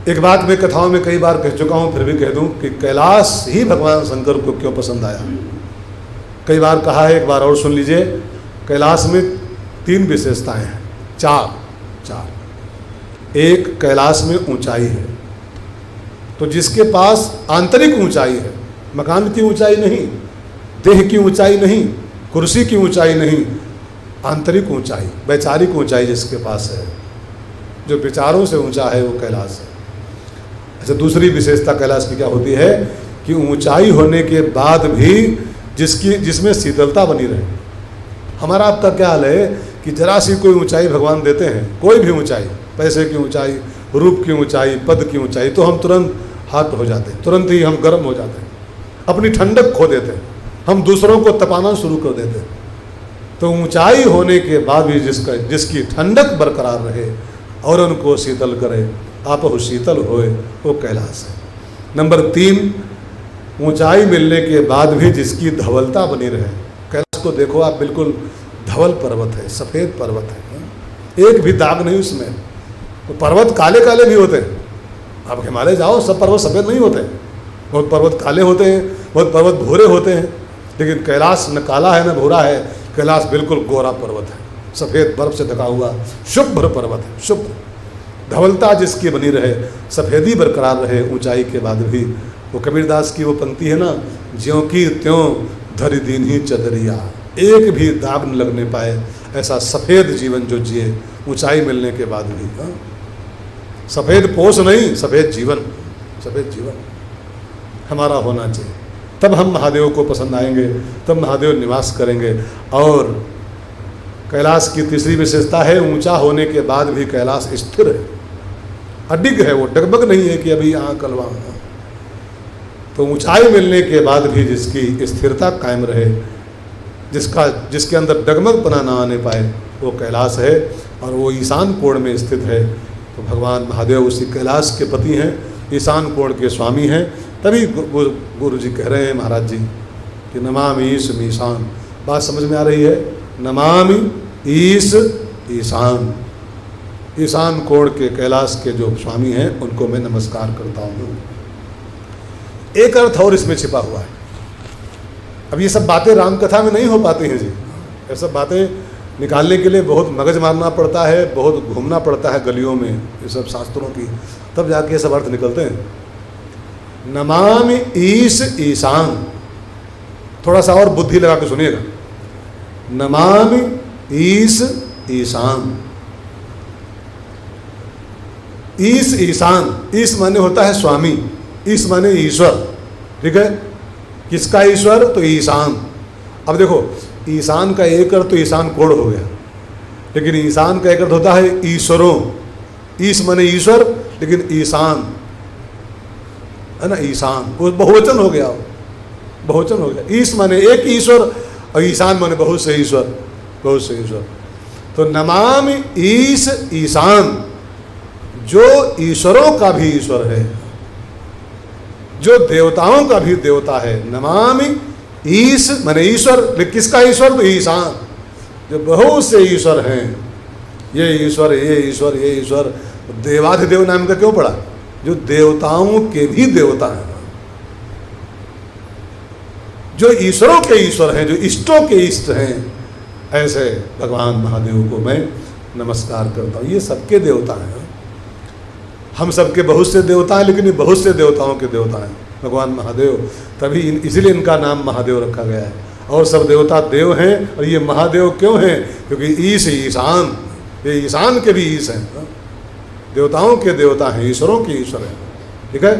एक बात मैं कथाओं में कई बार कह चुका हूँ, फिर भी कह दूँ कि कैलाश ही भगवान शंकर को क्यों पसंद आया। कई बार कहा है, एक बार और सुन लीजिए। कैलाश में 3 विशेषताएं हैं, चार। एक, कैलाश में ऊंचाई है। तो जिसके पास आंतरिक ऊंचाई है, मकान की ऊंचाई नहीं, देह की ऊंचाई नहीं, कुर्सी की ऊंचाई नहीं, आंतरिक ऊंचाई, वैचारिक ऊंचाई जिसके पास है, जो विचारों से ऊंचा है, वो कैलाश है। अच्छा, दूसरी विशेषता कैलाश की क्या होती है कि ऊंचाई होने के बाद भी जिसमें शीतलता बनी रहे। हमारा आपका क्या हाल है कि जरा सी कोई ऊंचाई भगवान देते हैं, कोई भी ऊंचाई, पैसे की ऊंचाई, रूप की ऊंचाई, पद की ऊंचाई, तो हम तुरंत हाथ हो जाते हैं, तुरंत ही हम गर्म हो जाते हैं, अपनी ठंडक खो देते हैं, हम दूसरों को तपाना शुरू कर देते हैं। तो ऊंचाई होने के बाद भी जिसकी ठंडक बरकरार रहे और उनको शीतल करे, आप शीतल होए, वो कैलाश है। नंबर 3, ऊंचाई मिलने के बाद भी जिसकी धवलता बनी रहे। कैलाश को देखो आप, बिल्कुल धवल पर्वत है, सफ़ेद पर्वत है, एक भी दाग नहीं उसमें। तो पर्वत काले काले भी होते हैं, आप हिमालय जाओ, सब पर्वत सफ़ेद नहीं होते, बहुत पर्वत काले होते हैं, बहुत पर्वत भूरे होते हैं, लेकिन कैलाश न काला है न भूरा है, कैलाश बिल्कुल गोरा पर्वत है, सफ़ेद बर्फ से ढका हुआ शुभ्र पर्वत है, शुभ्र। धवलता जिसकी बनी रहे, सफ़ेदी बरकरार रहे ऊंचाई के बाद भी। वो कबीरदास की वो पंक्ति है ना, ज्यों की त्यों धरि दीन ही चदरिया, एक भी दाग न लगने पाए, ऐसा सफ़ेद जीवन जो जिए ऊंचाई मिलने के बाद भी। सफ़ेद पोष नहीं, सफ़ेद जीवन, सफ़ेद जीवन हमारा होना चाहिए। तब हम महादेव को पसंद आएंगे, तब महादेव निवास करेंगे। और कैलाश की तीसरी विशेषता है, ऊंचा होने के बाद भी कैलाश स्थिर है, अडिग है, वो डगमग नहीं है कि अभी यहाँ कल वहाँ। तो ऊंचाई मिलने के बाद भी जिसकी स्थिरता कायम रहे, जिसके अंदर डगमगपना ना आने पाए, वो कैलाश है, और वो ईशान कोण में स्थित है। तो भगवान महादेव उसी कैलाश के पति हैं, ईशान कोण के स्वामी हैं। तभी गुरु जी कह रहे हैं, महाराज जी, कि नमामि ईश ईशान। बात समझ में आ रही है? नमामि ईश ईशान, ईशान कोण के कैलाश के जो स्वामी हैं, उनको मैं नमस्कार करता हूँ। एक अर्थ और इसमें छिपा हुआ है। अब ये सब बातें रामकथा में नहीं हो पाती हैं जी, ये सब बातें निकालने के लिए बहुत मगज मारना पड़ता है, बहुत घूमना पड़ता है गलियों में ये सब शास्त्रों की, तब जाके ये सब अर्थ निकलते हैं। नमामि ईश ईशान, थोड़ा सा और बुद्धि लगा के सुनिएगा। नमामि ईश ईशान, ईश ईशान, ईश माने होता है स्वामी, ईश माने ईश्वर, ठीक है। किसका ईश्वर? तो ईशान। अब देखो, ईशान का एक अर्थ तो ईशान कोण हो गया, लेकिन ईशान का एक अर्थ होता है ईश्वरों। ईश माने ईश्वर, लेकिन ईशान है ना, ईशान वो बहुवचन हो गया, बहुवचन हो गया। ईश माने एक ईश्वर और ईशान माने बहुत से ईश्वर, बहुत से ईश्वर। तो नमामि ईश ईशान, जो ईश्वरों का भी ईश्वर है, जो देवताओं का भी देवता है। नमामि ईश माने ईश्वर, लेकिन किसका ईश्वर? तो ईशान, जो बहुत से ईश्वर हैं, ये ईश्वर, ये ईश्वर, ये ईश्वर। देवाधिदेव नाम का क्यों पड़ा? जो देवताओं के भी देवता हैं, जो ईश्वरों के ईश्वर हैं, जो इष्टों के इष्ट हैं, ऐसे भगवान महादेव को मैं नमस्कार करता हूँ। ये सबके देवता हैं, हम सबके बहुत से देवता हैं, लेकिन ये बहुत से देवताओं के देवता हैं भगवान महादेव, तभी इसीलिए इनका नाम महादेव रखा गया है। और सब देवता देव हैं, और ये महादेव क्यों हैं? क्योंकि ईश ईशान, ये ईशान के भी ईश हैं, देवताओं के देवता हैं, ईश्वरों के ईश्वर हैं, ठीक है।